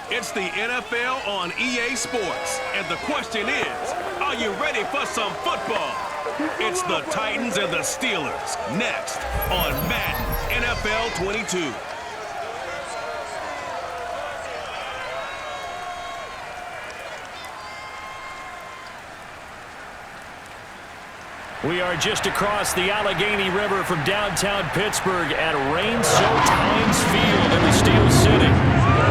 It's the NFL on EA Sports, and the question is, are you ready for some football? It's the Titans and the Steelers, next on Madden NFL 22. We are just across the Allegheny River from downtown Pittsburgh at rain-soaked Heinz Field in the Steel City.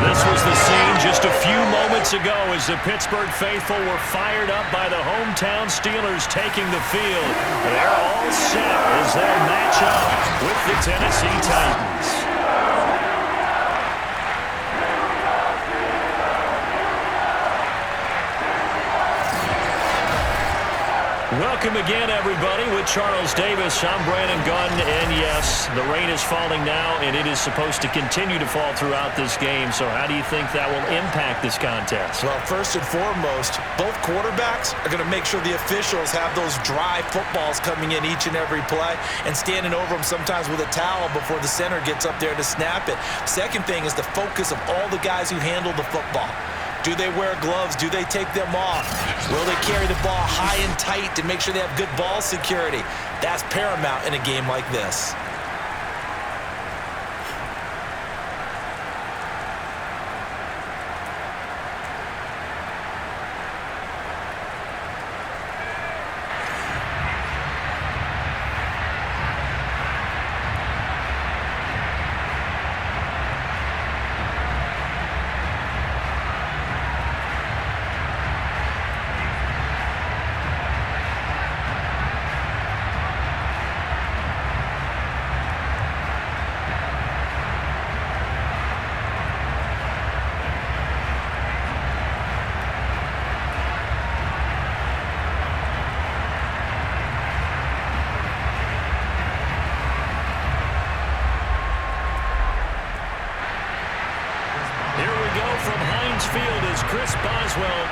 This was the scene just a few moments ago as the Pittsburgh faithful were fired up by the hometown Steelers taking the field. They're all set as they'll match up with the Tennessee Titans. Welcome again, everybody, with Charles Davis. I'm Brandon Gunn, and yes, the rain is falling now, and it is supposed to continue to fall throughout this game. So how do you think that will impact this contest? Well, first and foremost, both quarterbacks are going to make sure the officials have those dry footballs coming in each and every play and standing over them sometimes with a towel before the center gets up there to snap it. Second thing is the focus of all the guys who handle the football. Do they wear gloves? Do they take them off? Will they carry the ball high and tight to make sure they have good ball security? That's paramount in a game like this.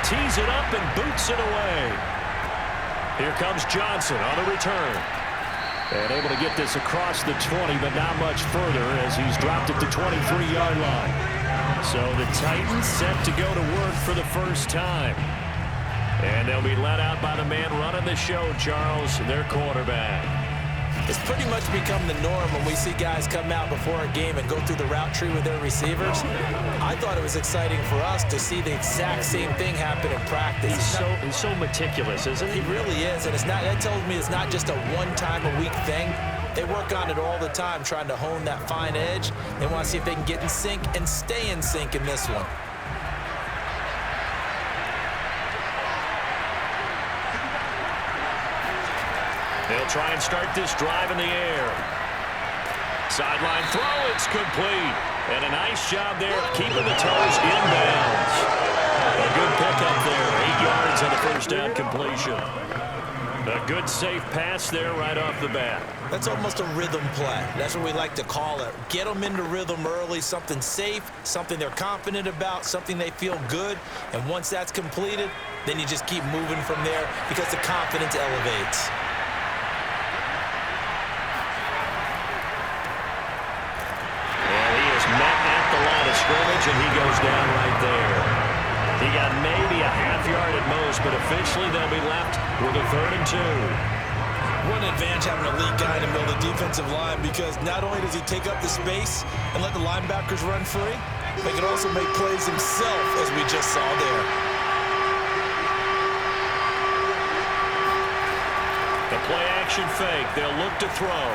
Tees it up and boots it away. Here comes Johnson on the return. And able to get this across the 20, but not much further as he's dropped at the 23-yard line. So the Titans set to go to work for the first time. And they'll be let out by the man running the show, Charles, their quarterback. It's pretty much become the norm when we see guys come out before a game and go through the route tree with their receivers. I thought it was exciting for us to see the exact same thing happen in practice. He's so meticulous, isn't he? He really is, and that tells me it's not just a one-time-a-week thing. They work on it all the time, trying to hone that fine edge. They want to see if they can get in sync and stay in sync in this one. They'll try and start this drive in the air. Sideline throw, it's complete. And a nice job there keeping the toes in bounds. A good pickup there, 8 yards on the first down completion. A good safe pass there right off the bat. That's almost a rhythm play. That's what we like to call it. Get them into rhythm early, something safe, something they're confident about, something they feel good. And once that's completed, then you just keep moving from there because the confidence elevates. Scrimmage, and he goes down right there. He got maybe a half yard at most, but officially they'll be left with a 3rd and 2. What an advantage having an elite guy in the middle of the defensive line, because not only does he take up the space and let the linebackers run free, but he can also make plays himself, as we just saw there. The play action fake. They'll look to throw.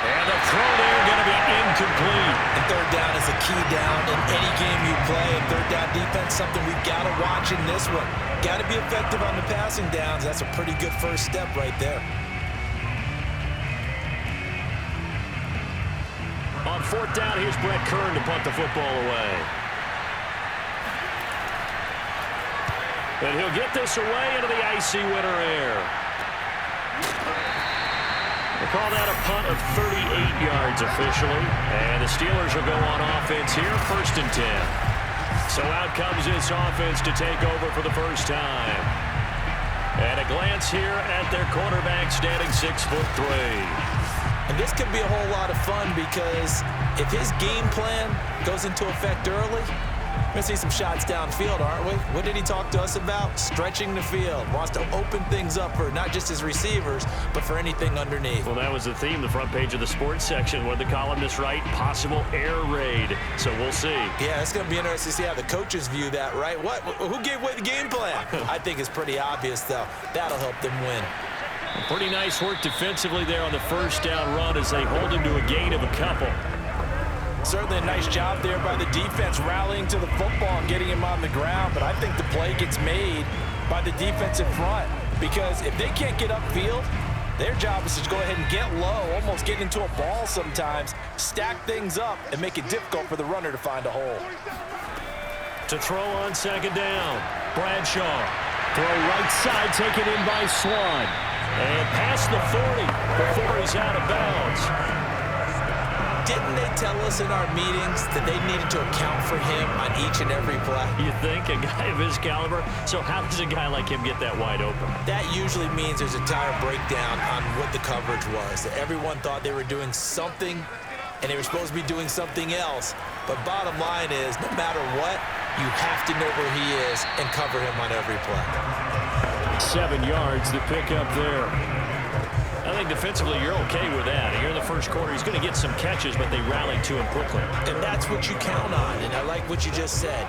And the throw there going to be incomplete. And 3rd down is a key down in any game you play. And 3rd down defense, something we've got to watch in this one. Got to be effective on the passing downs. That's a pretty good first step right there. On 4th down, here's Brett Kern to punt the football away. And he'll get this away into the icy winter air. They call that a punt of 38 yards officially. And the Steelers will go on offense here, 1st and 10. So out comes this offense to take over for the first time. And a glance here at their quarterback standing 6'3". And this could be a whole lot of fun because if his game plan goes into effect early, We're going to see some shots downfield, aren't we? What did he talk to us about? Stretching the field. Wants to open things up for not just his receivers, but for anything underneath. Well, that was the theme, the front page of the sports section. What did the columnist write? Possible air raid. So we'll see. Yeah, it's going to be interesting to see how the coaches view that, right? Who gave away the game plan? I think it's pretty obvious, though. That'll help them win. Pretty nice work defensively there on the first down run as they hold him to a gain of a couple. Certainly a nice job there by the defense rallying to the football and getting him on the ground, but I think the play gets made by the defensive front because if they can't get upfield, their job is to go ahead and get low, almost get into a ball sometimes, stack things up, and make it difficult for the runner to find a hole. To throw on second down, Bradshaw. Throw right side, taken in by Swann. And past the 40 before he's out of bounds. Didn't they tell us in our meetings that they needed to account for him on each and every play? You think? A guy of his caliber? So how does a guy like him get that wide open? That usually means there's a tire breakdown on what the coverage was. That everyone thought they were doing something, and they were supposed to be doing something else. But bottom line is, no matter what, you have to know where he is and cover him on every play. 7 yards to pick up there. I think defensively you're okay with that. Here in the first quarter, he's going to get some catches, but they rallied to him quickly. And that's what you count on, and I like what you just said.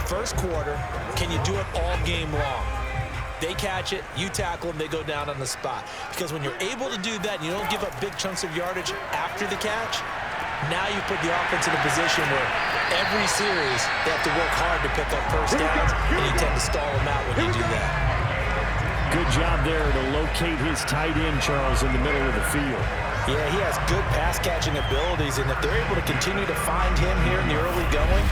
First quarter, can you do it all game long? They catch it, you tackle them, they go down on the spot. Because when you're able to do that and you don't give up big chunks of yardage after the catch, now you put the offense in a position where every series they have to work hard to pick up first downs, and you tend to stall them out when you do that. Good job there to locate his tight end, Charles, in the middle of the field. Yeah, he has good pass-catching abilities, and if they're able to continue to find him here in the early going,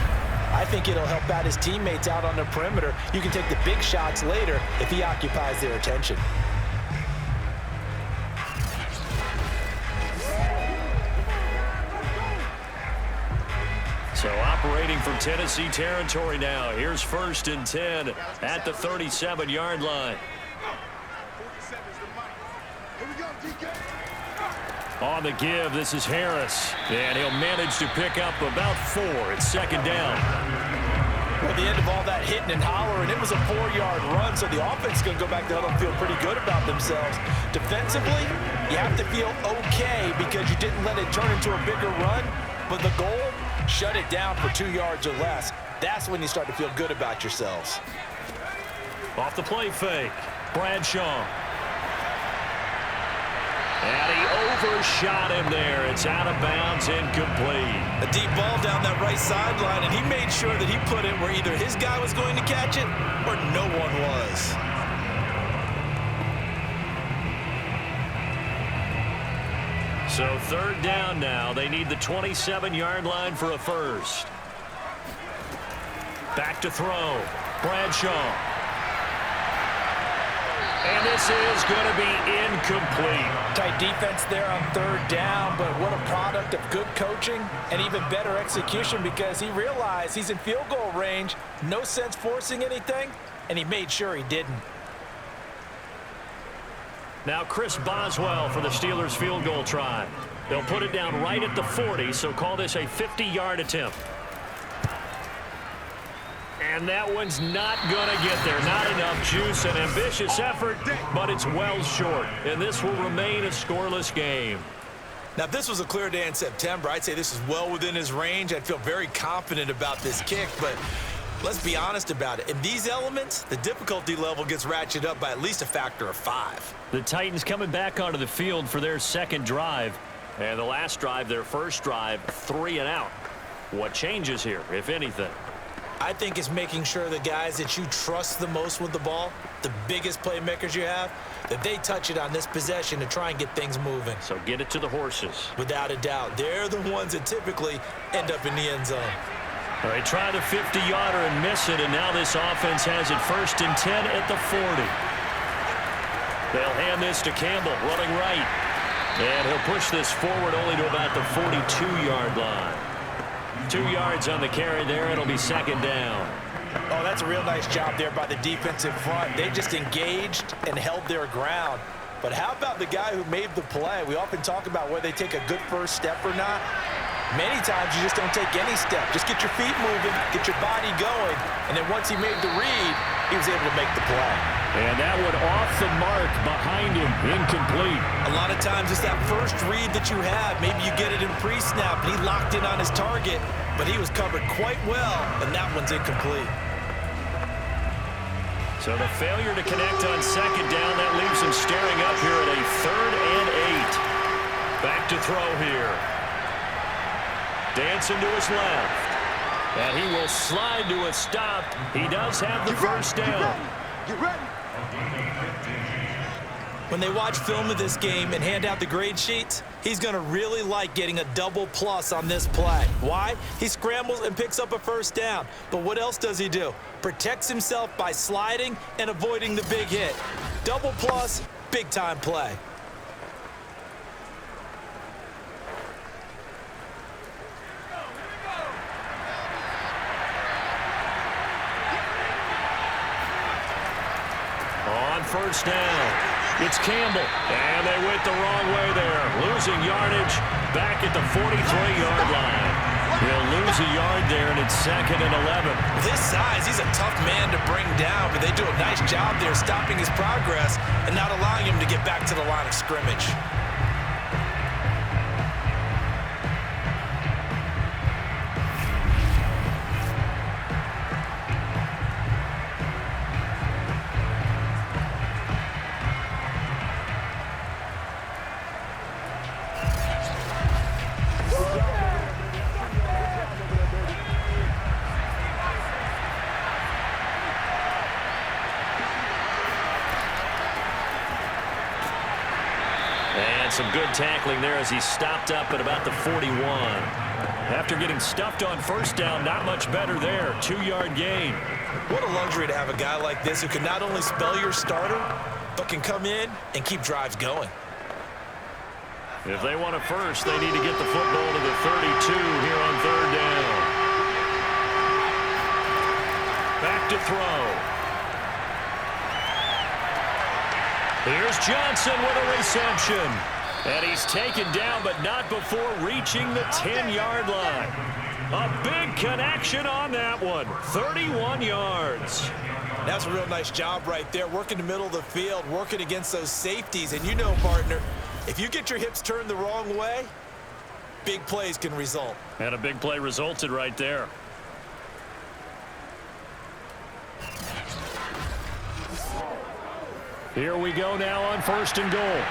I think it'll help out his teammates out on the perimeter. You can take the big shots later if he occupies their attention. So operating from Tennessee territory now. Here's 1st and 10 at the 37-yard line. On the give, this is Harris. And he'll manage to pick up about 4. It's second down. Well, at the end of all that hitting and hollering, it was a 4-yard run, so the offense is going to go back to huddle and feel pretty good about themselves. Defensively, you have to feel okay because you didn't let it turn into a bigger run, but the goal, shut it down for 2 yards or less. That's when you start to feel good about yourselves. Off the play fake, Bradshaw. And he overshot him there. It's out of bounds, incomplete. A deep ball down that right sideline, and he made sure that he put it where either his guy was going to catch it or no one was. So 3rd down now. They need the 27-yard line for a first. Back to throw. Bradshaw. And this is going to be incomplete. Tight defense there on 3rd down, but what a product of good coaching and even better execution because he realized he's in field goal range, no sense forcing anything, and he made sure he didn't. Now Chris Boswell for the Steelers field goal try. They'll put it down right at the 40, so call this a 50-yard attempt. And that one's not going to get there. Not enough juice, an ambitious effort, but it's well short. And this will remain a scoreless game. Now, if this was a clear day in September, I'd say this is well within his range. I'd feel very confident about this kick, but let's be honest about it. In these elements, the difficulty level gets ratcheted up by at least a factor of 5. The Titans coming back onto the field for their second drive. And the last drive, their first drive, 3 and out. What changes here, if anything? I think it's making sure the guys that you trust the most with the ball, the biggest playmakers you have, that they touch it on this possession to try and get things moving. So get it to the horses. Without a doubt. They're the ones that typically end up in the end zone. They try the 50-yarder and miss it, and now this offense has it 1st and 10 at the 40. They'll hand this to Campbell, running right. And he'll push this forward only to about the 42-yard line. 2 yards on the carry there. It'll be second down. Oh, that's a real nice job there by the defensive front. They just engaged and held their ground. But how about the guy who made the play? We often talk about whether they take a good first step or not. Many times you just don't take any step. Just get your feet moving, get your body going, and then once he made the read, he was able to make the play. And that one off the mark behind him, incomplete. A lot of times it's that first read that you have. Maybe you get it in pre-snap, and he locked in on his target, but he was covered quite well, and that one's incomplete. So the failure to connect on second down, that leaves him staring up here at a 3rd and 8. Back to throw here. Dancing to his left. And he will slide to a stop. He does have the first down. Get ready. When they watch film of this game and hand out the grade sheets, he's going to really like getting a double plus on this play. Why? He scrambles and picks up a first down. But what else does he do? Protects himself by sliding and avoiding the big hit. Double plus, big-time play. On first down. It's Campbell, and they went the wrong way there. Losing yardage back at the 43-yard line. He'll lose a yard there, and it's 2nd and 11. With his size, he's a tough man to bring down, but they do a nice job there stopping his progress and not allowing him to get back to the line of scrimmage. Some good tackling there as he stopped up at about the 41. After getting stuffed on first down, not much better there. 2-yard gain. What a luxury to have a guy like this who can not only spell your starter, but can come in and keep drives going. If they want a first, they need to get the football to the 32 here on 3rd down. Back to throw. Here's Johnson with a reception. And he's taken down, but not before reaching the 10-yard line. A big connection on that one. 31 yards. That's a real nice job right there, working the middle of the field, working against those safeties. And you know, partner, if you get your hips turned the wrong way, big plays can result. And a big play resulted right there. Here we go now on 1st and goal.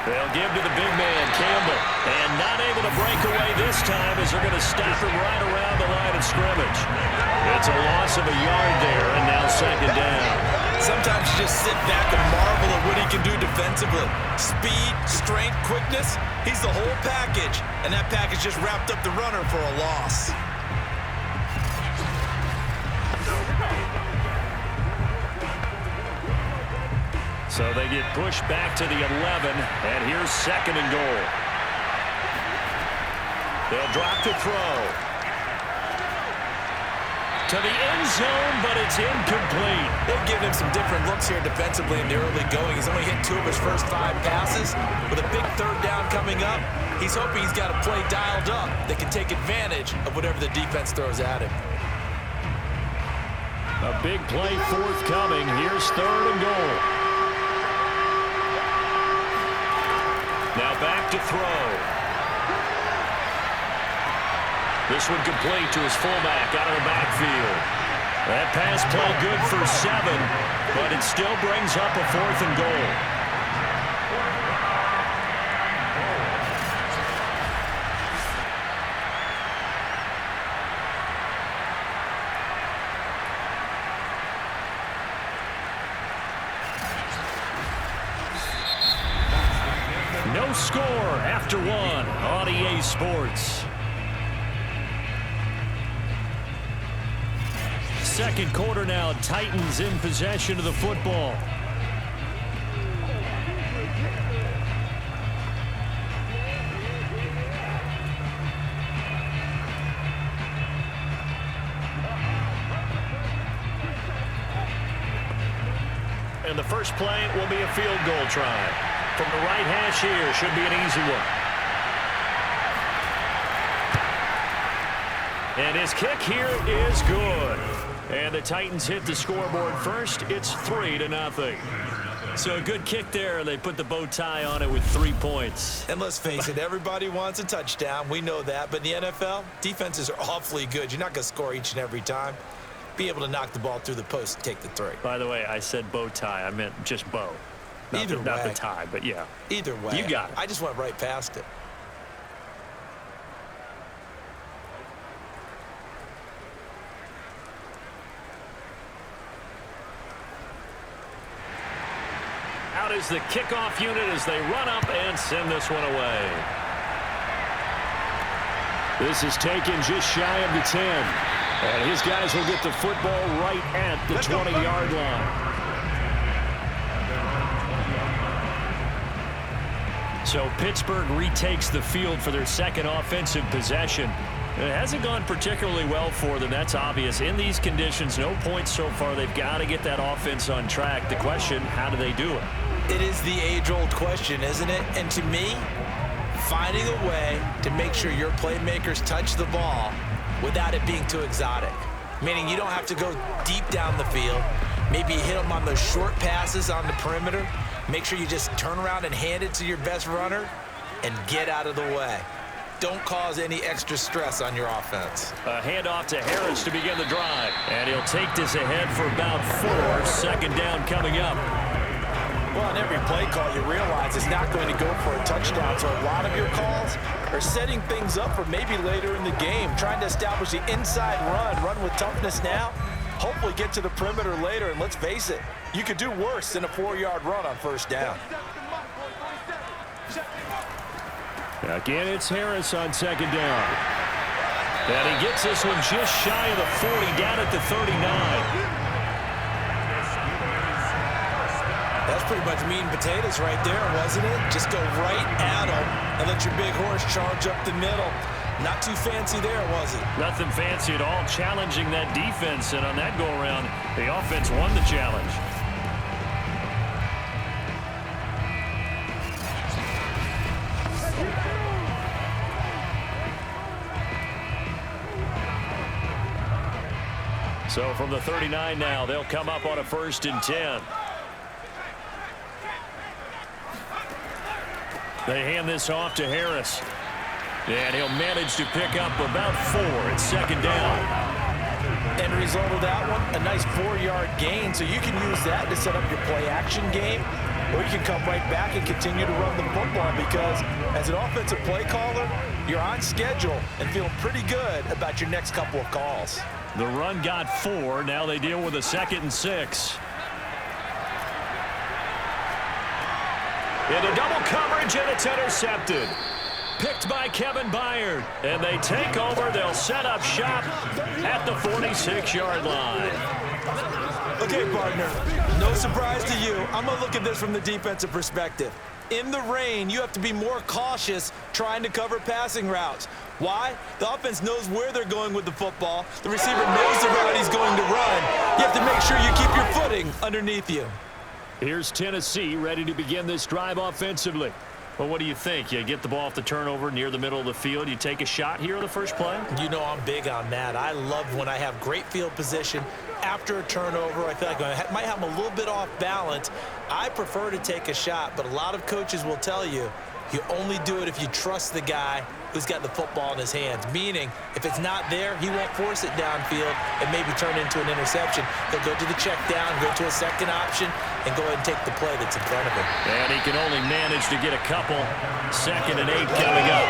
They'll give to the big man, Campbell. And not able to break away this time as they're going to stop him right around the line of scrimmage. It's a loss of a yard there, and now 2nd down. Sometimes you just sit back and marvel at what he can do defensively. Speed, strength, quickness, he's the whole package. And that package just wrapped up the runner for a loss. So they get pushed back to the 11, and here's 2nd and goal. They'll drop to throw. To the end zone, but it's incomplete. They've given him some different looks here defensively in the early going. He's only hit 2 of his first 5 passes. With a big 3rd down coming up, he's hoping he's got a play dialed up that can take advantage of whatever the defense throws at him. A big play forthcoming. Here's 3rd and goal. Now back to throw. This one complete to his fullback out of the backfield. That pass play good for 7, but it still brings up a 4th and goal. No score after 1 on EA Sports. Second quarter now, Titans in possession of the football. And the first play will be a field goal try. From the right hash here, should be an easy one. And his kick here is good. And the Titans hit the scoreboard first. It's 3-0. So a good kick there. They put the bow tie on it with 3 points. And let's face it, everybody wants a touchdown. We know that. But in the NFL, defenses are awfully good. You're not going to score each and every time. Be able to knock the ball through the post and take the 3. By the way, I said bow tie. I meant just bow. Not the tie, but yeah. Either way. You got it. I just went right past it. Out is the kickoff unit as they run up and send this one away. This is taken just shy of the 10. And his guys will get the football right at the 20-yard line. So Pittsburgh retakes the field for their second offensive possession. It hasn't gone particularly well for them. That's obvious. In these conditions, no points so far. They've got to get that offense on track. The question, how do they do it? It is the age-old question, isn't it? And to me, finding a way to make sure your playmakers touch the ball without it being too exotic. Meaning you don't have to go deep down the field. Maybe hit them on those short passes on the perimeter. Make sure you just turn around and hand it to your best runner and get out of the way. Don't cause any extra stress on your offense. A handoff to Harris to begin the drive. And he'll take this ahead for about 4. Second down coming up. Well, on every play call, you realize it's not going to go for a touchdown. So a lot of your calls are setting things up for maybe later in the game, trying to establish the inside run with toughness now, hopefully get to the perimeter later. And let's face it, you could do worse than a 4-yard run on first down. Again, it's Harris on second down. And he gets this one just shy of the 40, down at the 39. That's pretty much meat and potatoes right there, wasn't it? Just go right at him and let your big horse charge up the middle. Not too fancy there, was it? Nothing fancy at all, challenging that defense. And on that go-around, the offense won the challenge. So from the 39 now, they'll come up on a 1st and 10. They hand this off to Harris. And he'll manage to pick up about 4. It's second down. End result of that one, a nice 4-yard gain. So you can use that to set up your play-action game, or you can come right back and continue to run the football because as an offensive play caller, you're on schedule and feeling pretty good about your next couple of calls. The run got 4. Now they deal with a 2nd and 6. Into double coverage, and it's intercepted. Picked by Kevin Byard. And they take over. They'll set up shop at the 46-yard line. Okay, partner, no surprise to you. I'm going to look at this from the defensive perspective. In the rain, you have to be more cautious trying to cover passing routes. Why? The offense knows where they're going with the football. The receiver knows the route he's going to run. You have to make sure you keep your footing underneath you. Here's Tennessee ready to begin this drive offensively. Well, what do you think? You get the ball off the turnover near the middle of the field. You take a shot here on the first play? You know I'm big on that. I love when I have great field position after a turnover. I feel like I might have them a little bit off balance. I prefer to take a shot, but a lot of coaches will tell you, you only do it if you trust the guy who's got the football in his hands. Meaning, if it's not there, he won't force it downfield and maybe turn into an interception. He'll go to the check down, go to a second option, and go ahead and take the play that's in front of him. And he can only manage to get a couple. 2nd and 8 coming up.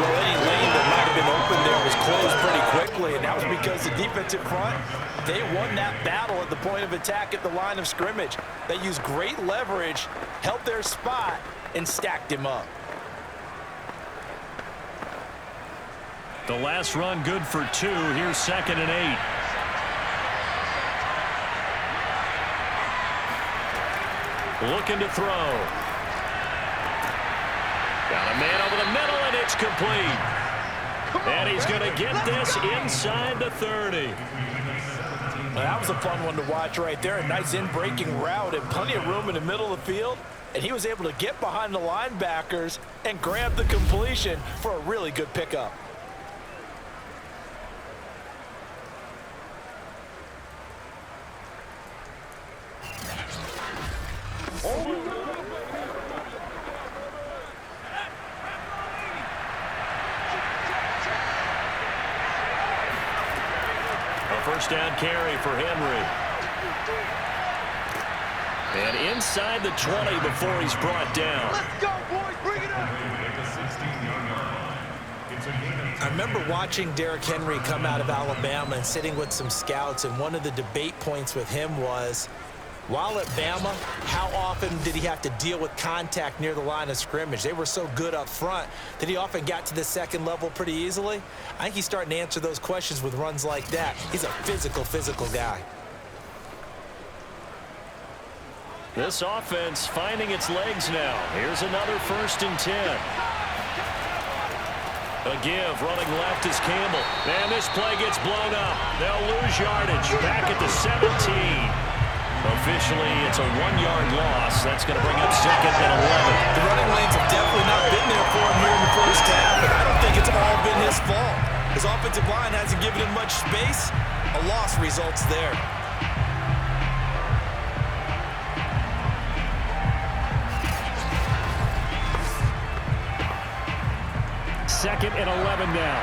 Well, any lane that might have been open there was closed pretty quickly, and that was because the defensive front, they won that battle at the point of attack at the line of scrimmage. They used great leverage, held their spot, and stacked him up. The last run good for 2. Here's 2nd and 8. Looking to throw. Got a man over the middle, and it's complete. And he's going to get this inside the 30. Well, that was a fun one to watch right there. A nice in-breaking route and plenty of room in the middle of the field. And he was able to get behind the linebackers and grab the completion for a really good pickup. A first down carry for Henry. And inside the 20 before he's brought down. Let's go, boys. Bring it up. I remember watching Derrick Henry come out of Alabama and sitting with some scouts, and one of the debate points with him was, while at Bama, how often did he have to deal with contact near the line of scrimmage? They were so good up front that he often got to the second level pretty easily. I think he's starting to answer those questions with runs like that. He's a physical guy. This offense finding its legs now. Here's another 1st and 10. A give, running left is Campbell. And this play gets blown up. They'll lose yardage. Back at the 17. Officially, it's a 1-yard loss. That's going to bring up 2nd and 11. The running lanes have definitely not been there for him here in the first half, and I don't think it's all been his fault. His offensive line hasn't given him much space. A loss results there. 2nd and 11 now.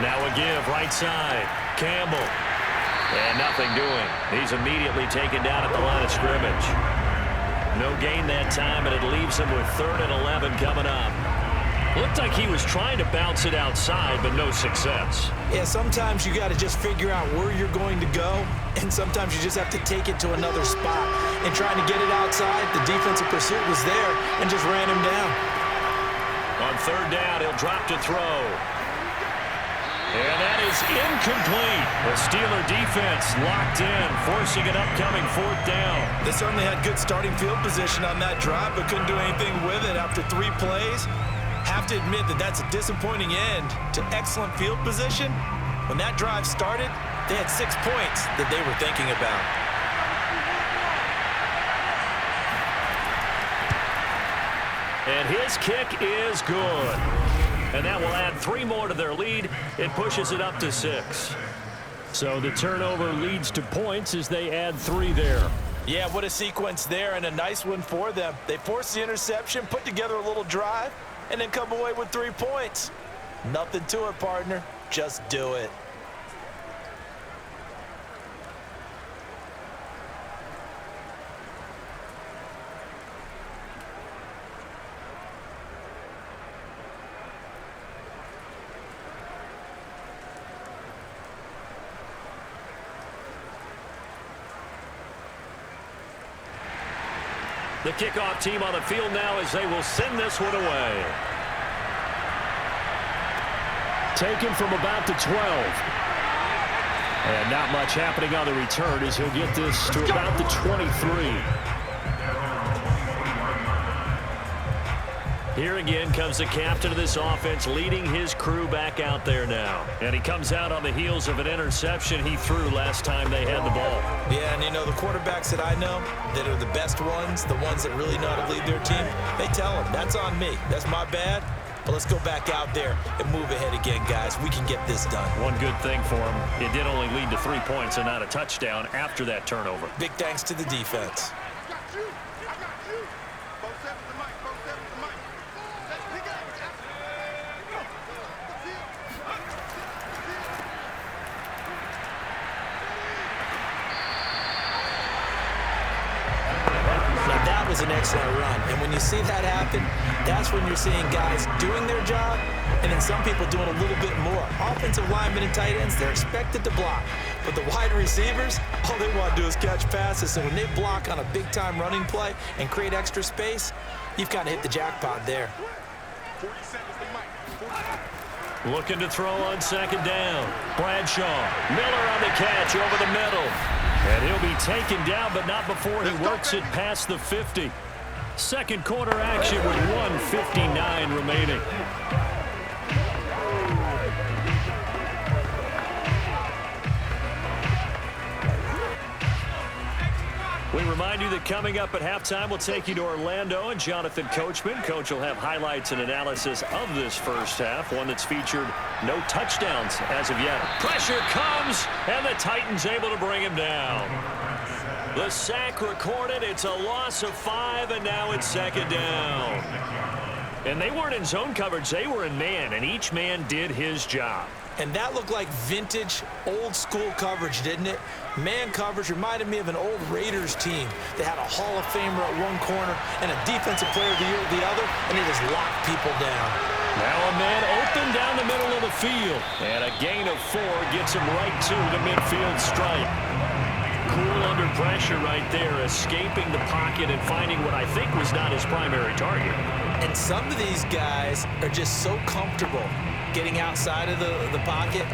Now a give, right side. Campbell. And nothing doing. He's immediately taken down at the line of scrimmage. No gain that time, and it leaves him with 3rd and 11 coming up. Looked like he was trying to bounce it outside, but no success. Yeah, sometimes you got to just figure out where you're going to go, and sometimes you just have to take it to another spot. And trying to get it outside, the defensive pursuit was there and just ran him down. On 3rd down, he'll drop to throw. And that is incomplete. The Steeler defense locked in, forcing an upcoming 4th down. They certainly had good starting field position on that drive, but couldn't do anything with it after 3 plays. Have to admit that that's a disappointing end to excellent field position. When that drive started, they had 6 points that they were thinking about. And his kick is good. And that will add 3 more to their lead. It pushes it up to 6. So the turnover leads to points as they add 3 there. Yeah, what a sequence there, and a nice one for them. They forced the interception, put together a little drive, and then come away with 3 points. Nothing to it, partner. Just do it. The kickoff team on the field now as they will send this one away. Taken from about the 12. And not much happening on the return as he'll get this to about the 23. Here again comes the captain of this offense, leading his crew back out there now. And he comes out on the heels of an interception he threw last time they had the ball. Yeah, and you know, the quarterbacks that I know that are the best ones, the ones that really know how to lead their team, they tell them, that's on me. That's my bad. But let's go back out there and move ahead again, guys. We can get this done. One good thing for him, it did only lead to 3 points and not a touchdown after that turnover. Big thanks to the defense. An excellent run, and when you see that happen, that's when you're seeing guys doing their job and then some people doing a little bit more. Offensive linemen and tight ends, they're expected to block, but the wide receivers, all they want to do is catch passes. So when they block on a big-time running play and create extra space, you've kind of hit the jackpot there. Looking to throw on 2nd down. Bradshaw, Miller on the catch over the middle. And he'll be taken down, but not before he works it past the 50. Second quarter action with 1:59 remaining. We remind you that coming up at halftime, we'll take you to Orlando and Jonathan Coachman. Coach will have highlights and analysis of this first half, one that's featured no touchdowns as of yet. Pressure comes, and the Titans able to bring him down. The sack recorded. It's a loss of 5, and now it's second down. And they weren't in zone coverage. They were in man, and each man did his job. And that looked like vintage, old-school coverage, didn't it? Man coverage reminded me of an old Raiders team. They had a Hall of Famer at one corner and a Defensive Player of the Year at the other, and they just locked people down. Now a man open down the middle of the field. And a gain of 4 gets him right to the midfield stripe. Cool under pressure right there, escaping the pocket and finding what I think was not his primary target. And some of these guys are just so comfortable getting outside of the pocket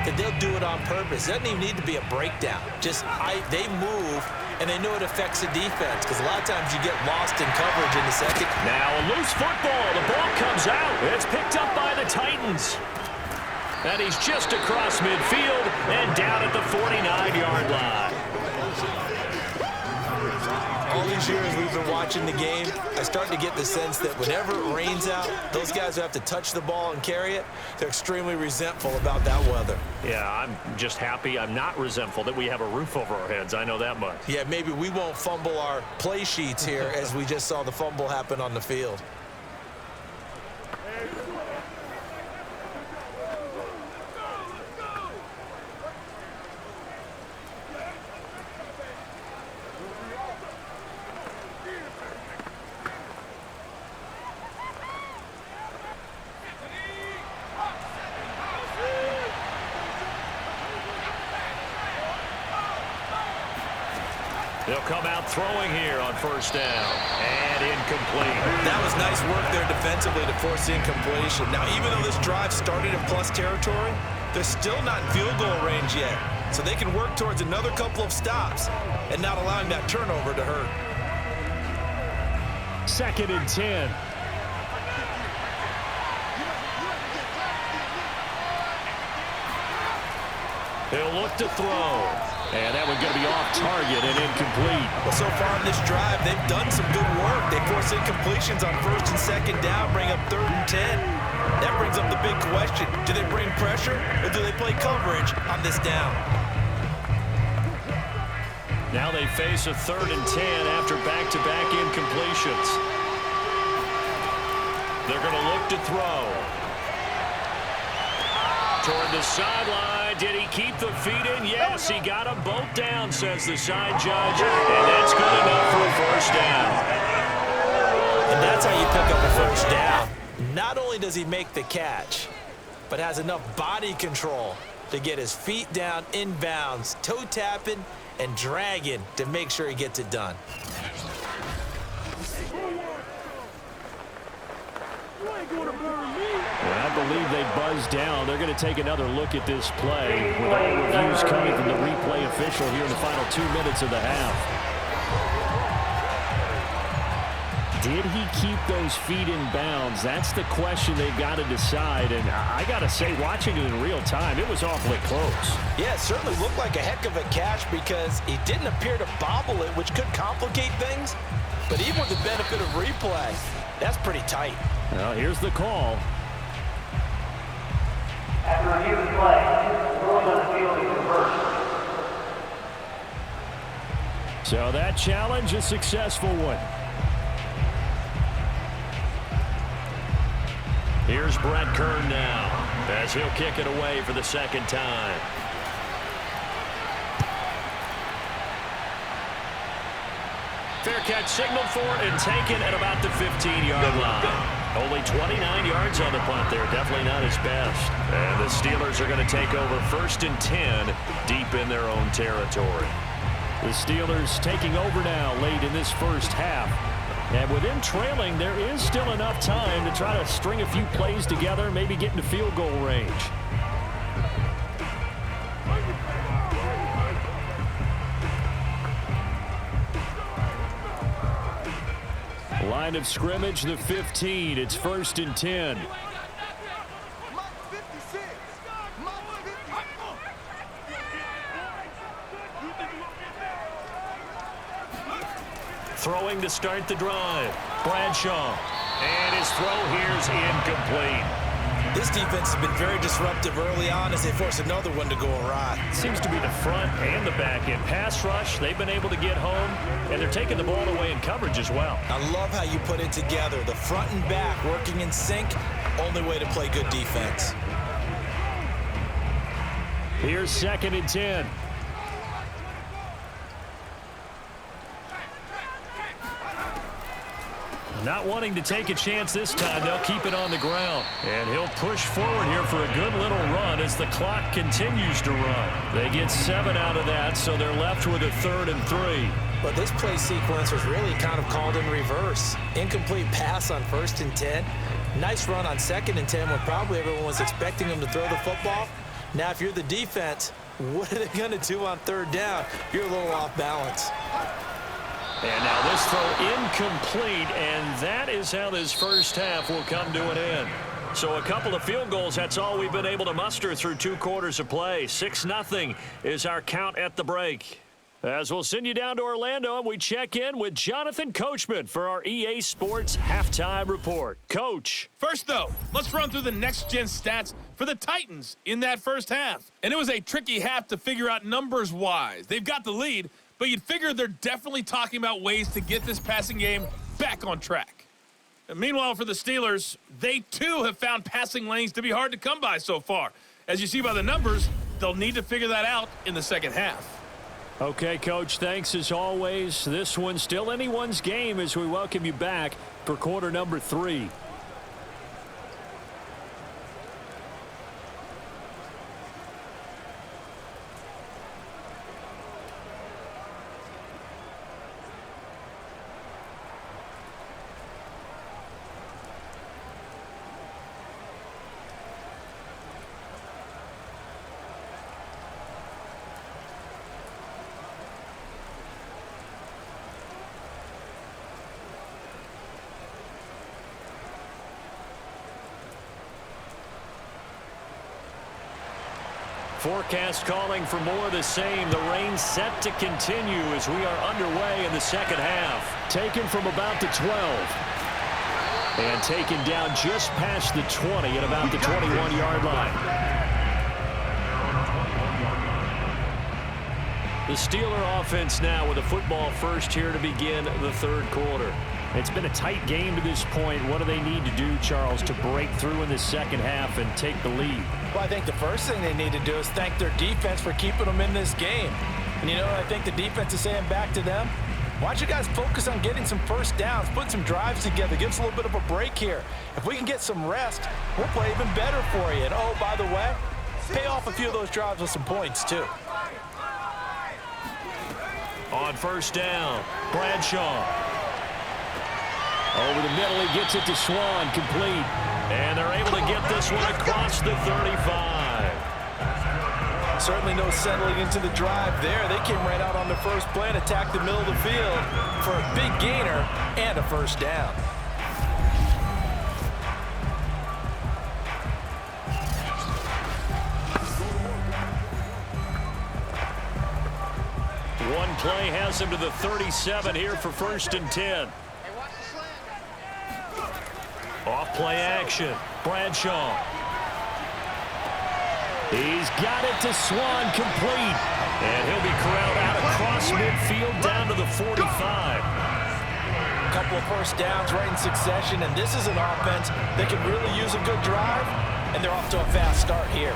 that they'll do it on purpose. It doesn't even need to be a breakdown. They move, and they know it affects the defense because a lot of times you get lost in coverage in the second. Now a loose football. The ball comes out. It's picked up by the Titans. And he's just across midfield and down at the 49-yard line. All these years we've been watching the game, I start to get the sense that whenever it rains out, those guys who have to touch the ball and carry it, they're extremely resentful about that weather. Yeah, I'm just happy. I'm not resentful that we have a roof over our heads. I know that much. Yeah, maybe we won't fumble our play sheets here as we just saw the fumble happen on the field. They'll come out throwing here on first down. And incomplete. That was nice work there defensively to force the incompletion. Now, even though this drive started in plus territory, they're still not in field goal range yet. So they can work towards another couple of stops and not allowing that turnover to hurt. 2nd and 10. He'll look to throw. And that one's going to be off target and incomplete. Well, so far in this drive, they've done some good work. They force incompletions on 1st and 2nd down, bring up 3rd and 10. That brings up the big question. Do they bring pressure or do they play coverage on this down? Now they face a 3rd and 10 after back-to-back incompletions. They're going to look to throw. Toward the sideline. Did he keep the feet in? Yes, he got them both down, says the side judge. And that's good enough for a first down. And that's how you pick up a first down. Not only does he make the catch, but has enough body control to get his feet down inbounds, toe tapping and dragging to make sure he gets it done. I believe they buzzed down. They're going to take another look at this play with all reviews coming from the replay official here in the final 2 minutes of the half. Did he keep those feet in bounds? That's the question they've got to decide. And I got to say, watching it in real time, it was awfully close. Yeah, it certainly looked like a heck of a catch because he didn't appear to bobble it, which could complicate things. But even with the benefit of replay, that's pretty tight. Well, here's the call. After review of the play, ruling on the field is reversed. So that challenge, a successful one. Here's Brett Kern now, as he'll kick it away for the 2nd time. Fair catch signaled for and taken at about the 15-yard line. Only 29 yards on the punt there. Definitely not his best. And the Steelers are going to take over 1st and 10 deep in their own territory. The Steelers taking over now late in this first half. And with them trailing, there is still enough time to try to string a few plays together, maybe get into field goal range. Line of scrimmage, the 15. It's 1st and 10. Throwing to start the drive. Bradshaw. And his throw here's incomplete. This defense has been very disruptive early on as they force another one to go awry. Seems to be the front and the back end. Pass rush, they've been able to get home, and they're taking the ball away in coverage as well. I love how you put it together. The front and back working in sync, only way to play good defense. Here's 2nd and 10. Not wanting to take a chance this time, they'll keep it on the ground. And he'll push forward here for a good little run as the clock continues to run. They get 7 out of that, so they're left with a 3rd and 3. But this play sequence was really kind of called in reverse. Incomplete pass on 1st and 10. Nice run on 2nd and 10 when probably everyone was expecting them to throw the football. Now, if you're the defense, what are they going to do on 3rd down? You're a little off balance. And now this throw incomplete, and that is how this first half will come to an end. So a couple of field goals, that's all we've been able to muster through 2 quarters of play. 6-0 is our count at the break. As we'll send you down to Orlando, and we check in with Jonathan Coachman for our EA Sports Halftime Report. Coach. First, though, let's run through the next-gen stats for the Titans in that first half. And it was a tricky half to figure out numbers-wise. They've got the lead, but you'd figure they're definitely talking about ways to get this passing game back on track. And meanwhile, for the Steelers, they too have found passing lanes to be hard to come by so far. As you see by the numbers, they'll need to figure that out in the second half. Okay, Coach, thanks as always. This one's still anyone's game as we welcome you back for quarter number 3. Forecast calling for more of the same. The rain set to continue as we are underway in the second half. Taken from about the 12. And taken down just past the 20 at about the 21-yard line. The Steeler offense now with a football first here to begin the 3rd quarter. It's been a tight game to this point. What do they need to do, Charles, to break through in the second half and take the lead? Well, I think the first thing they need to do is thank their defense for keeping them in this game. And you know what I think the defense is saying back to them? Why don't you guys focus on getting some first downs, put some drives together, give us a little bit of a break here. If we can get some rest, we'll play even better for you. And oh, by the way, pay off a few of those drives with some points too. On first down, Bradshaw. Over the middle, he gets it to Swann, complete. And they're able to get this one across the 35. Certainly no settling into the drive there. They came right out on the first play and attacked the middle of the field for a big gainer and a first down. One play has him to the 37 here for 1st and 10. Off play action. Bradshaw. He's got it to Swann, complete. And he'll be corralled out across midfield down to the 45. A couple of first downs right in succession, and this is an offense that can really use a good drive, and they're off to a fast start here.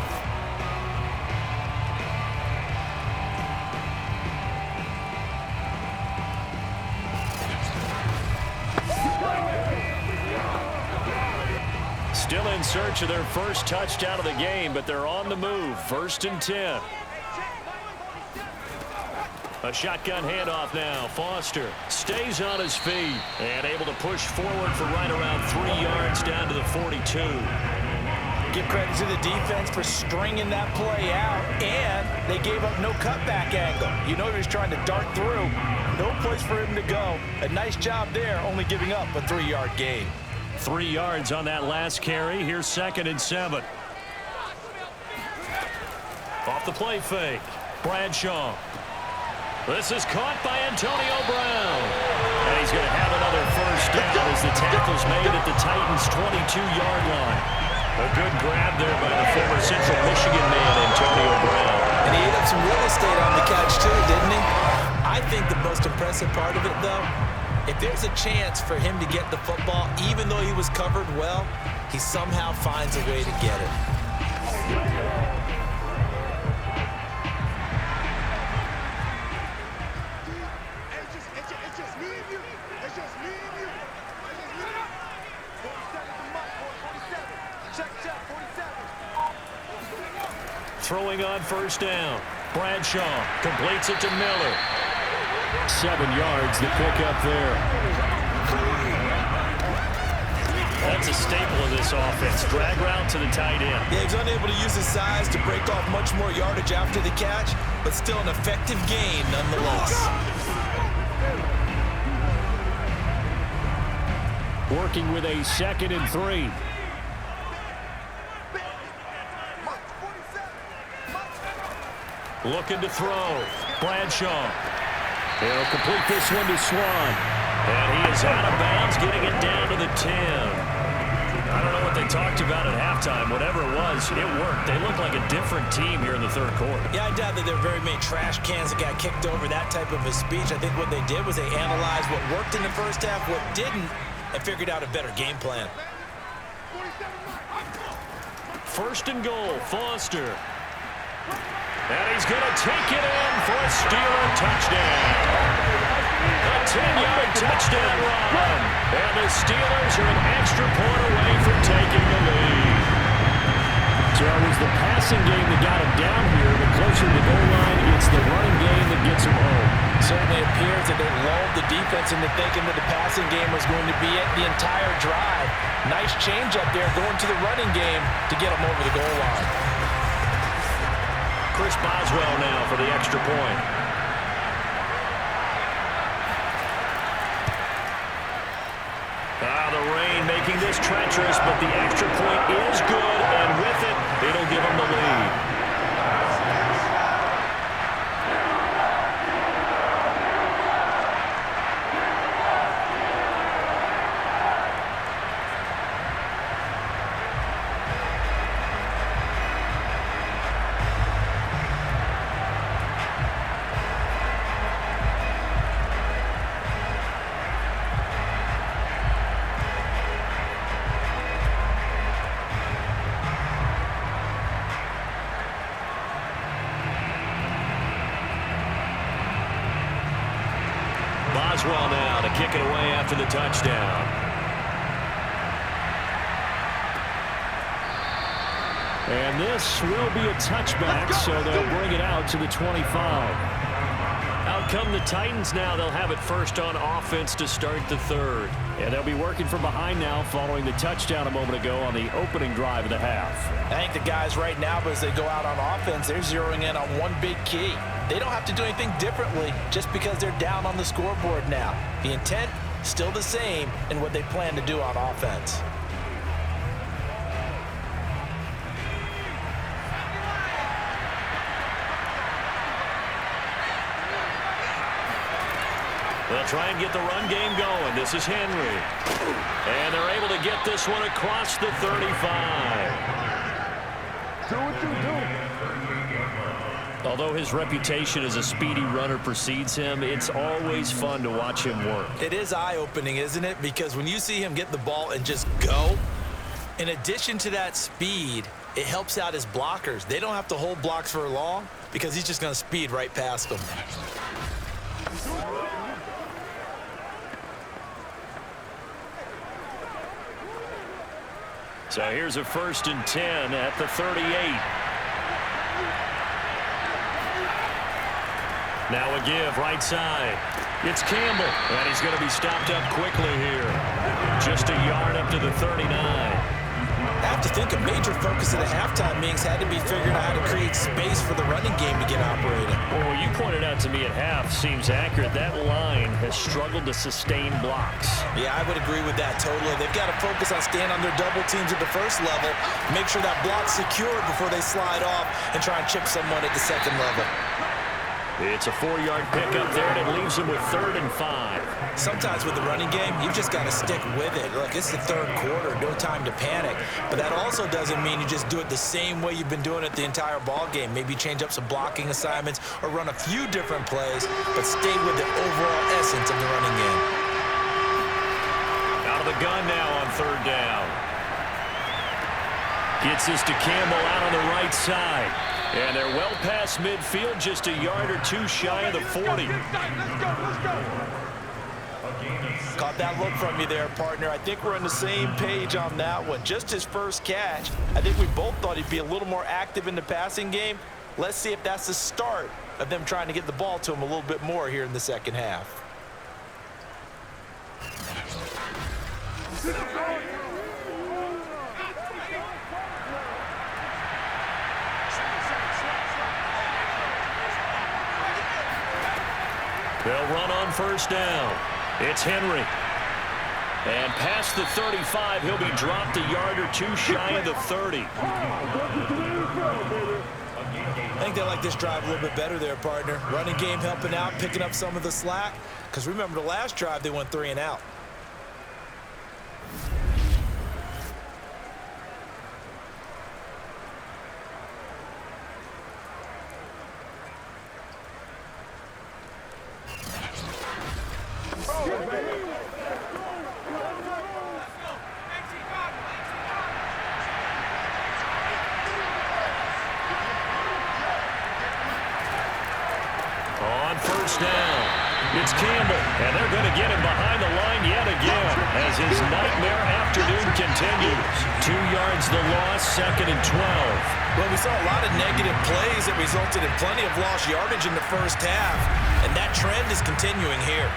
Still in search of their first touchdown of the game, but they're on the move. 1st and 10. A shotgun handoff now. Foster stays on his feet and able to push forward for right around 3 yards down to the 42. Give credit to the defense for stringing that play out, and they gave up no cutback angle. You know he was trying to dart through. No place for him to go. A nice job there, only giving up a 3-yard gain. 3 yards on that last carry. Here's 2nd and 7. Off the play fake. Bradshaw. This is caught by Antonio Brown. And he's going to have another first down as the tackle's made at the Titans' 22-yard line. A good grab there by the former Central Michigan man, Antonio Brown. And he ate up some real estate on the catch, too, didn't he? I think the most impressive part of it, though, if there's a chance for him to get the football, even though he was covered well, he somehow finds a way to get it. Throwing on first down. Bradshaw completes it to Miller. 7 yards, the pickup there. That's a staple of this offense. Drag route to the tight end. Yeah, he's unable to use his size to break off much more yardage after the catch, but still an effective gain nonetheless. Working with a 2nd and 3. Looking to throw. Bradshaw. He'll complete this one to Swann. And he is out of bounds, getting it down to the 10. I don't know what they talked about at halftime. Whatever it was, it worked. They look like a different team here in the third quarter. Yeah, I doubt that there were very many trash cans that got kicked over, that type of a speech. I think what they did was they analyzed what worked in the first half, what didn't, and figured out a better game plan. First and goal, Foster. And he's going to take it in for a Steeler touchdown. A 10-yard touchdown run. And the Steelers are an extra point away from taking the lead. So it was the passing game that got him down here, but closer to the goal line, it's the running game that gets him home. Certainly appears that they lulled the defense into thinking that the passing game was going to be it the entire drive. Nice change up there going to the running game to get them over the goal line. Chris Boswell now for the extra point. The rain making this treacherous, but the extra point is good, and with it, it'll give them the lead. Boswell now to kick it away after the touchdown. And this will be a touchback, so they'll bring it out to the 25. Out come the Titans now. They'll have it first on offense to start the third. And they'll be working from behind now following the touchdown a moment ago on the opening drive of the half. I think the guys right now, as they go out on offense, they're zeroing in on one big key. They don't have to do anything differently just because they're down on the scoreboard now. The intent, still the same in what they plan to do on offense. They'll try and get the run game going. This is Henry. And they're able to get this one across the 35. Do what you do. Although his reputation as a speedy runner precedes him, it's always fun to watch him work. It is eye-opening, isn't it? Because when you see him get the ball and just go, in addition to that speed, it helps out his blockers. They don't have to hold blocks for long because he's just going to speed right past them. So here's a 1st and 10 at the 38. Now a give right side. It's Campbell, and he's going to be stopped up quickly here. Just a yard up to the 39. I have to think a major focus of the halftime meetings had to be figuring out how to create space for the running game to get operating. Well, what you pointed out to me at half seems accurate. That line has struggled to sustain blocks. Yeah, I would agree with that totally. They've got to focus on staying on their double teams at the first level, make sure that block's secured before they slide off and try and chip someone at the second level. It's a 4-yard pickup there, and it leaves him with 3rd and 5. Sometimes with the running game, you've just got to stick with it. Look, it's the 3rd quarter, no time to panic. But that also doesn't mean you just do it the same way you've been doing it the entire ball game. Maybe change up some blocking assignments or run a few different plays, but stay with the overall essence of the running game. Out of the gun now on 3rd down. Gets this to Campbell out on the right side. And they're well past midfield, just a yard or two shy of the 40. Caught that look from you there, partner. I think we're on the same page on that one. Just his first catch. I think we both thought he'd be a little more active in the passing game. Let's see if that's the start of them trying to get the ball to him a little bit more here in the second half. They'll run on 1st down. It's Henry. And past the 35, he'll be dropped a yard or two shy of the 30. I think they like this drive a little bit better there, partner. Running game helping out, picking up some of the slack. Because remember, the last drive, they went 3 and out. On 1st down, it's Campbell, and they're going to get him behind the line yet again as his nightmare afternoon continues. 2 yards the loss, 2nd and 12. Well, we saw a lot of negative plays that resulted in plenty of lost yardage in the first half, and that trend is continuing here.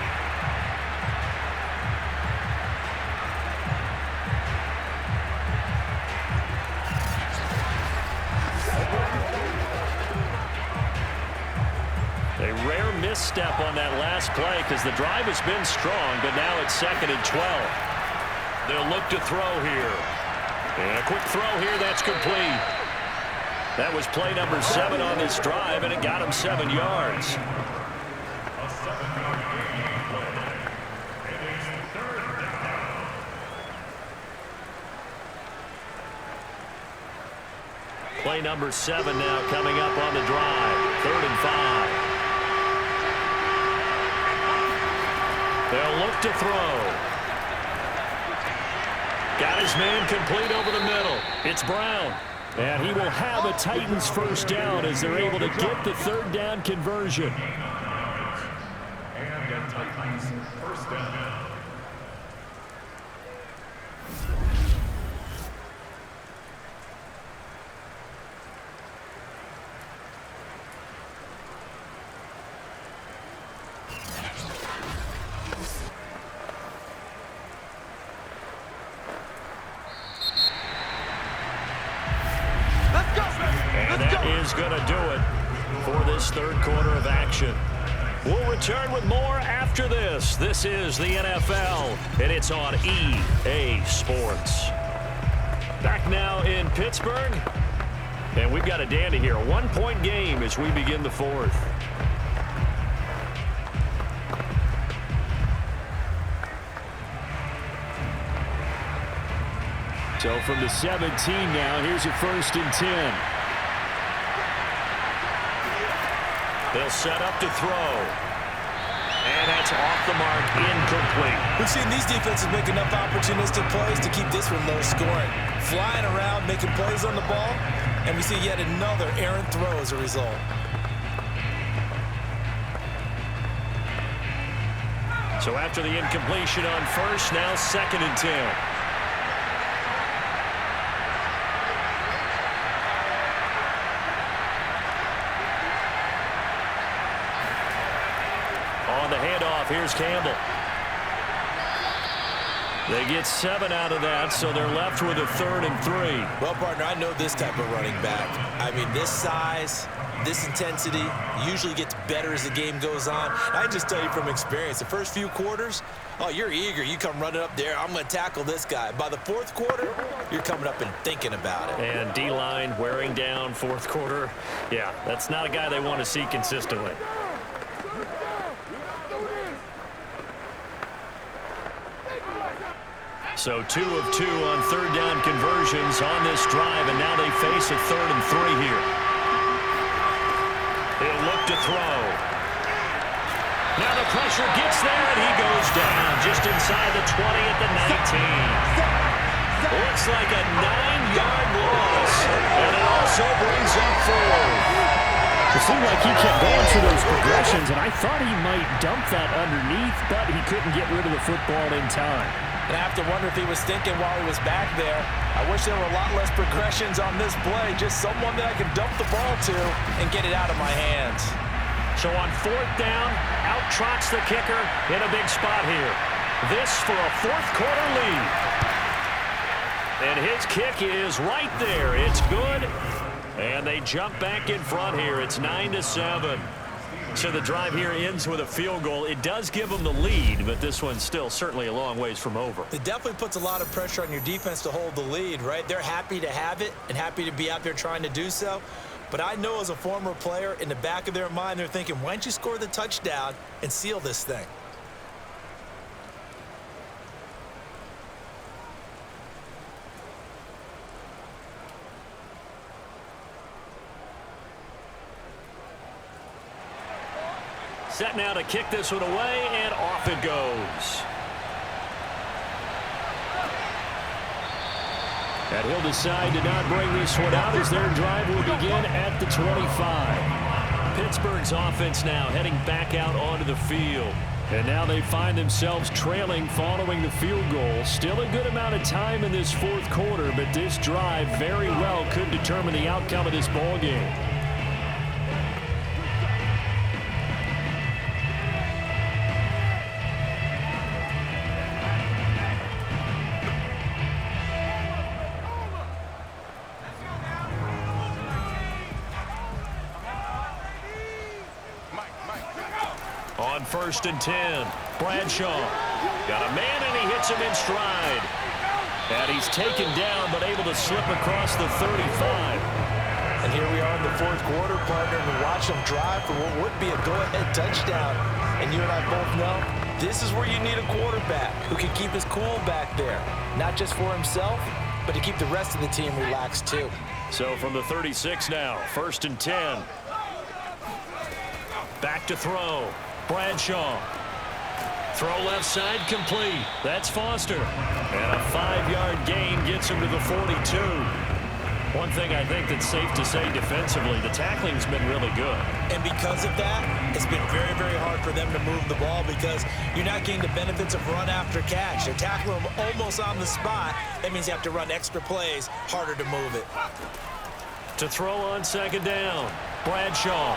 A rare misstep on that last play because the drive has been strong, but now it's 2nd and 12. They'll look to throw here. And a quick throw here, that's complete. That was play number 7 on this drive, and it got him 7 yards. Play number 7 now coming up on the drive. 3rd and 5. They'll look to throw. Got his man complete over the middle. It's Brown. And he will have a Titans 1st down as they're able to get the 3rd down conversion. And the Titans 1st down. Is going to do it for this 3rd quarter of action. We'll return with more after this. This is the NFL, and it's on EA Sports. Back now in Pittsburgh, and we've got a dandy here. A 1-point game as we begin the 4th. So from the 17 now, here's a 1st and 10. They'll set up to throw. And that's off the mark, incomplete. We've seen these defenses make enough opportunistic plays to keep this one low scoring. Flying around, making plays on the ball, and we see yet another errant throw as a result. So after the incompletion on 1st, now 2nd and 10. On the handoff, here's Campbell. They get 7 out of that, so they're left with a 3rd and 3. Well, partner, I know this type of running back. I mean, this size, this intensity usually gets better as the game goes on. I just tell you from experience, the first few quarters, oh, you're eager. You come running up there, I'm going to tackle this guy. By the 4th quarter, you're coming up and thinking about it. And D-line wearing down 4th quarter. Yeah, that's not a guy they want to see consistently. So 2 of 2 on third down conversions on this drive, and now they face a 3rd and 3 here. He'll look to throw. Now the pressure gets there, and he goes down just inside the 20 at the 19. Looks like a 9-yard loss, and it also brings up 4. It seemed like he kept going through those progressions, and I thought he might dump that underneath, but he couldn't get rid of the football in time. And I have to wonder if he was thinking while he was back there, I wish there were a lot less progressions on this play, just someone that I could dump the ball to and get it out of my hands. So on 4th down, out trots the kicker in a big spot here. This for a 4th quarter lead. And his kick is right there. It's good. And they jump back in front here. It's 9-7. So the drive here ends with a field goal. It does give them the lead, but this one's still certainly a long ways from over. It definitely puts a lot of pressure on your defense to hold the lead, right? They're happy to have it and happy to be out there trying to do so. But I know as a former player, in the back of their mind, they're thinking, why don't you score the touchdown and seal this thing? Set now to kick this one away, and off it goes. And he'll decide to not bring this one out as their drive will begin at the 25. Pittsburgh's offense now heading back out onto the field. And now they find themselves trailing following the field goal. Still a good amount of time in this 4th quarter, but this drive very well could determine the outcome of this ball game. On 1st and 10, Bradshaw got a man, and he hits him in stride. And he's taken down, but able to slip across the 35. And here we are in the 4th quarter, partner, and we watch them drive for what would be a go-ahead touchdown. And you and I both know this is where you need a quarterback who can keep his cool back there, not just for himself, but to keep the rest of the team relaxed too. So from the 36 now, 1st and 10. Back to throw. Bradshaw. Throw left side complete. That's Foster. And a 5-yard gain gets him to the 42. One thing I think that's safe to say defensively, the tackling's been really good. And because of that, it's been very, very hard for them to move the ball because you're not getting the benefits of run after catch. They're tackling them almost on the spot. That means you have to run extra plays, harder to move it. To throw on 2nd down, Bradshaw.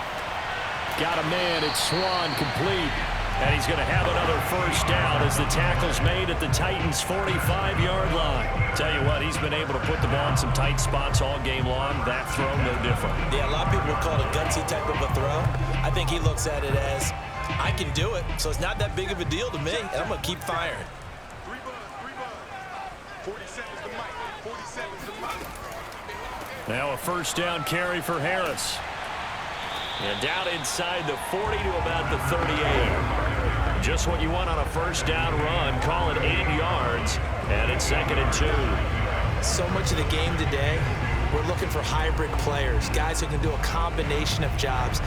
Got a man, it's Swann complete. And he's going to have another 1st down as the tackle's made at the Titans' 45-yard line. Tell you what, he's been able to put the ball in some tight spots all game long. That throw, no different. Yeah, a lot of people would call it a gutsy type of a throw. I think he looks at it as, I can do it, so it's not that big of a deal to me, and I'm going to keep firing. 47's the mic. 47's the mic. Now a 1st down carry for Harris. And down inside the 40 to about the 38. Just what you want on a 1st down run. Call it 8 yards. And it's 2nd and 2. So much of the game today, we're looking for hybrid players, guys who can do a combination of jobs.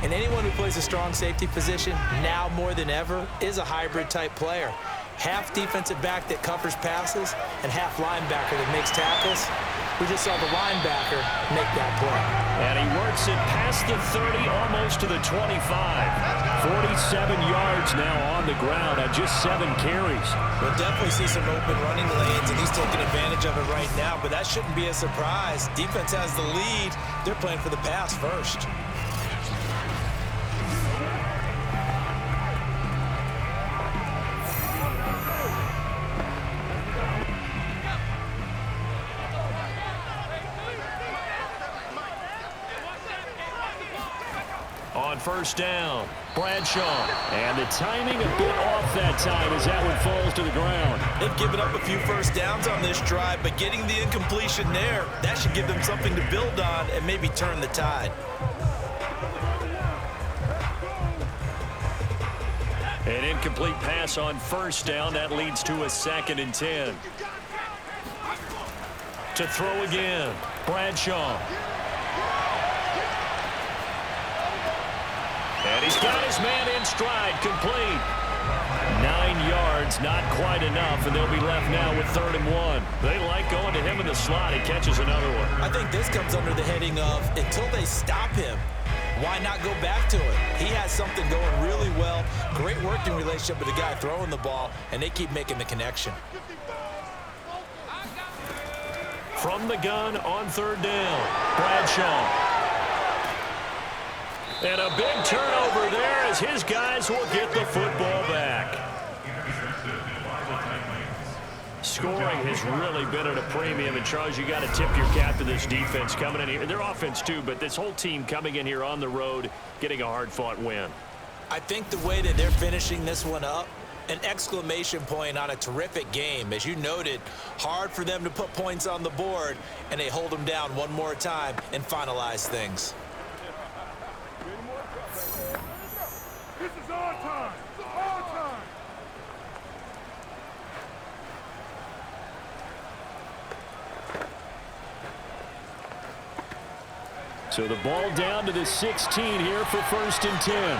And anyone who plays a strong safety position, now more than ever, is a hybrid type player. Half defensive back that covers passes and half linebacker that makes tackles. We just saw the linebacker make that play. And he works it past the 30, almost to the 25. 47 yards now on the ground on just 7 carries. We'll definitely see some open running lanes, and he's taking advantage of it right now, but that shouldn't be a surprise. Defense has the lead. They're playing for the pass first. On 1st down, Bradshaw. And the timing a bit off that time as that one falls to the ground. They've given up a few 1st downs on this drive, but getting the incompletion there, that should give them something to build on and maybe turn the tide. An incomplete pass on first down. That leads to a 2nd and 10. To throw again, Bradshaw. And he's got his man in stride, complete. 9 yards, not quite enough, and they'll be left now with 3rd and 1. They like going to him in the slot. He catches another one. I think this comes under the heading of until they stop him, why not go back to it? He has something going really well. Great working relationship with the guy throwing the ball, and they keep making the connection. From the gun on 3rd down, Bradshaw. And a big turnover there as his guys will get the football back. Scoring has really been at a premium, and Charles, you got to tip your cap to this defense coming in here. Their offense too, but this whole team coming in here on the road, getting a hard-fought win. I think the way that they're finishing this one up, an exclamation point on a terrific game. As you noted, hard for them to put points on the board, and they hold them down one more time and finalize things. This is our time. It's our time. So the ball down to the 16 here for 1st and 10.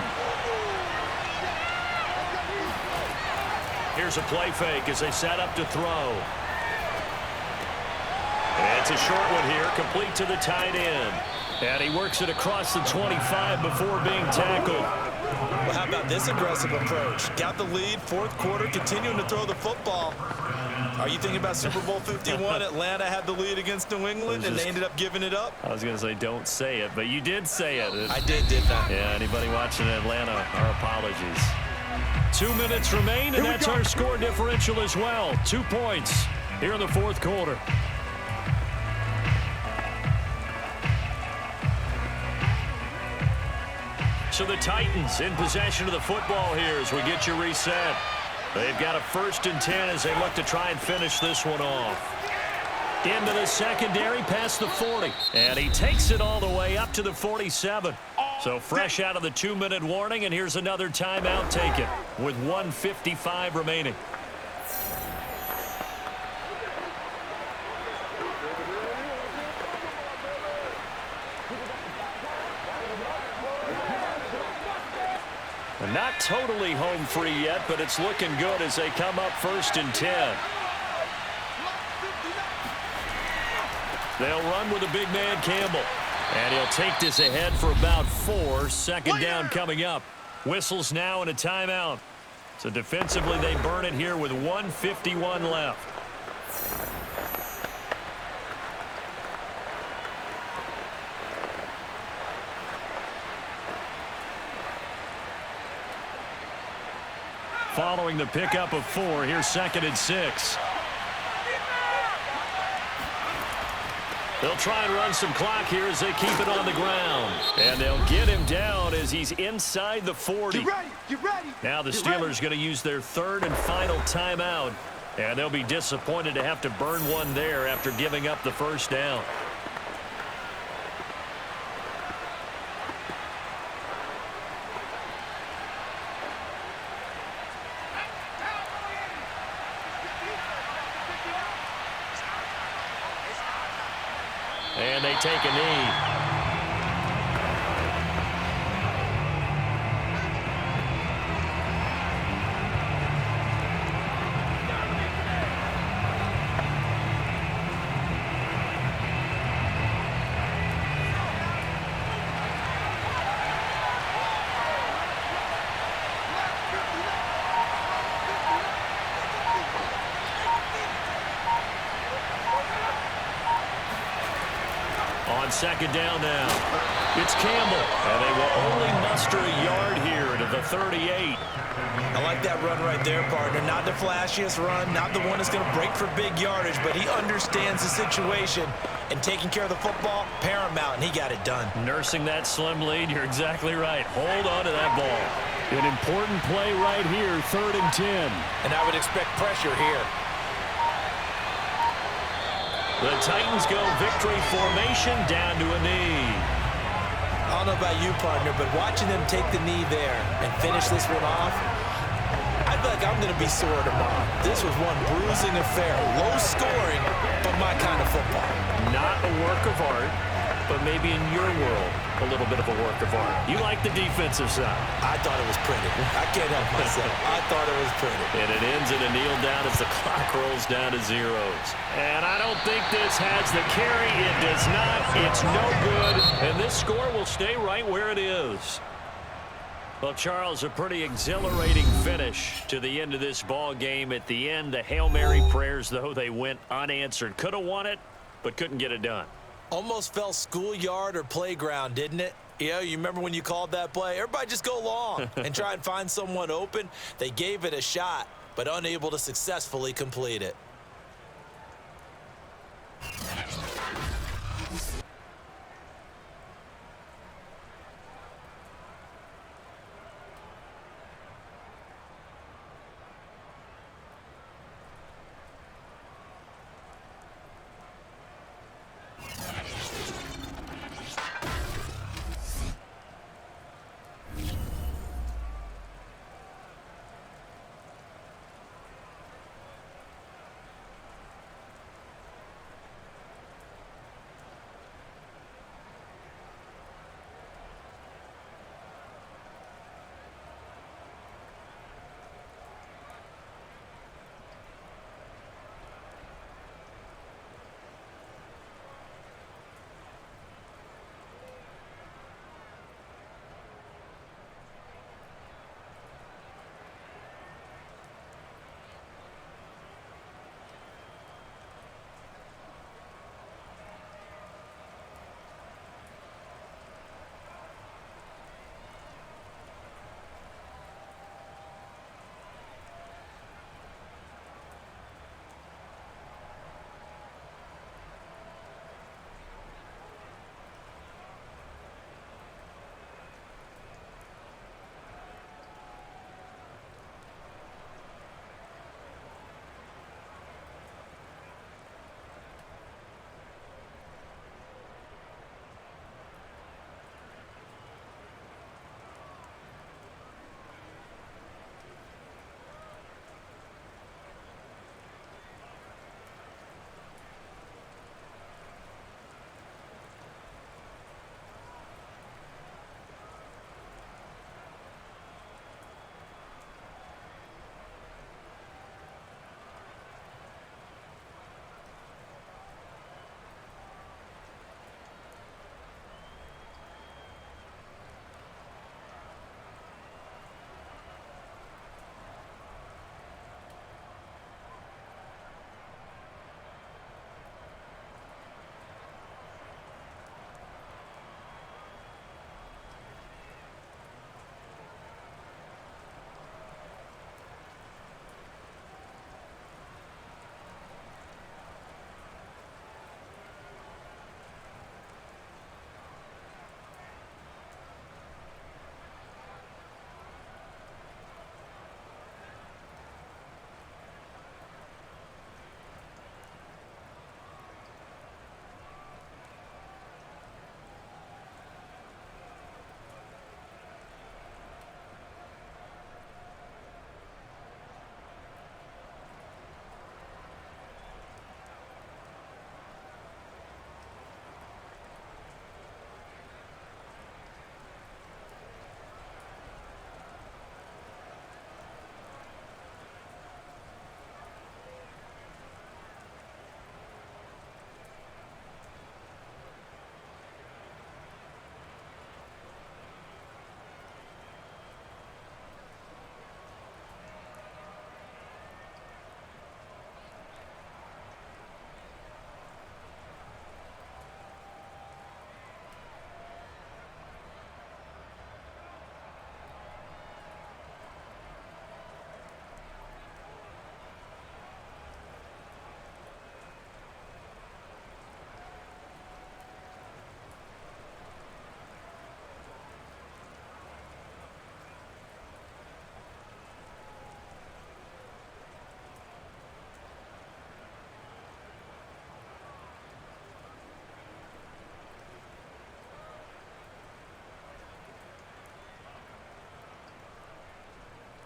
Here's a play fake as they set up to throw. And it's a short one here, complete to the tight end. And he works it across the 25 before being tackled. Well, how about this aggressive approach? Got the lead, 4th quarter, continuing to throw the football. Are you thinking about Super Bowl 51? Atlanta had the lead against New England, and they ended up giving it up? I was going to say don't say it, but you did say it. I didn't I? Yeah, anybody watching Atlanta, our apologies. 2 minutes remain, and that's our score differential as well. 2 points here in the 4th quarter. So the Titans in possession of the football here as we get you reset. They've got a 1st and 10 as they look to try and finish this one off. Into the secondary past the 40. And he takes it all the way up to the 47. So fresh out of the 2-minute warning, and here's another timeout taken with 1:55 remaining. Not totally home free yet, but it's looking good as they come up 1st and 10. They'll run with a big man, Campbell. And he'll take this ahead for about 4. 2nd down coming up. Whistles now and a timeout. So defensively, they burn it here with 1:51 left. Following the pickup of 4, here's 2nd and 6. They'll try and run some clock here as they keep it on the ground. And they'll get him down as he's inside the 40. Get ready. Now the Steelers going to use their 3rd and final timeout. And they'll be disappointed to have to burn one there after giving up the 1st down. And they take a knee. On 2nd down now, it's Campbell, and they will only muster a yard here to the 38. I like that run right there, partner. Not the flashiest run, not the one that's going to break for big yardage, but he understands the situation, and taking care of the football, paramount, and he got it done. Nursing that slim lead, you're exactly right. Hold on to that ball. An important play right here, 3rd and 10. And I would expect pressure here. The Titans go victory formation down to a knee. I don't know about you, partner, but watching them take the knee there and finish this one off, feel like I'm going to be sore tomorrow. This was one bruising affair. Low scoring, but my kind of football. Not a work of art, but maybe in your world, a little bit of a work of art. You like the defensive side. I thought it was pretty. I can't help myself. I thought it was pretty. And it ends in a kneel down as the clock rolls down to zeros. And I don't think this has the carry. It does not. It's no good. And this score will stay right where it is. Well, Charles, a pretty exhilarating finish to the end of this ball game. At the end, the Hail Mary prayers, though, they went unanswered. Could have won it, but couldn't get it done. Almost felt schoolyard or playground, didn't it? Yeah, you remember when you called that play? Everybody just go long and try and find someone open. They gave it a shot, but unable to successfully complete it.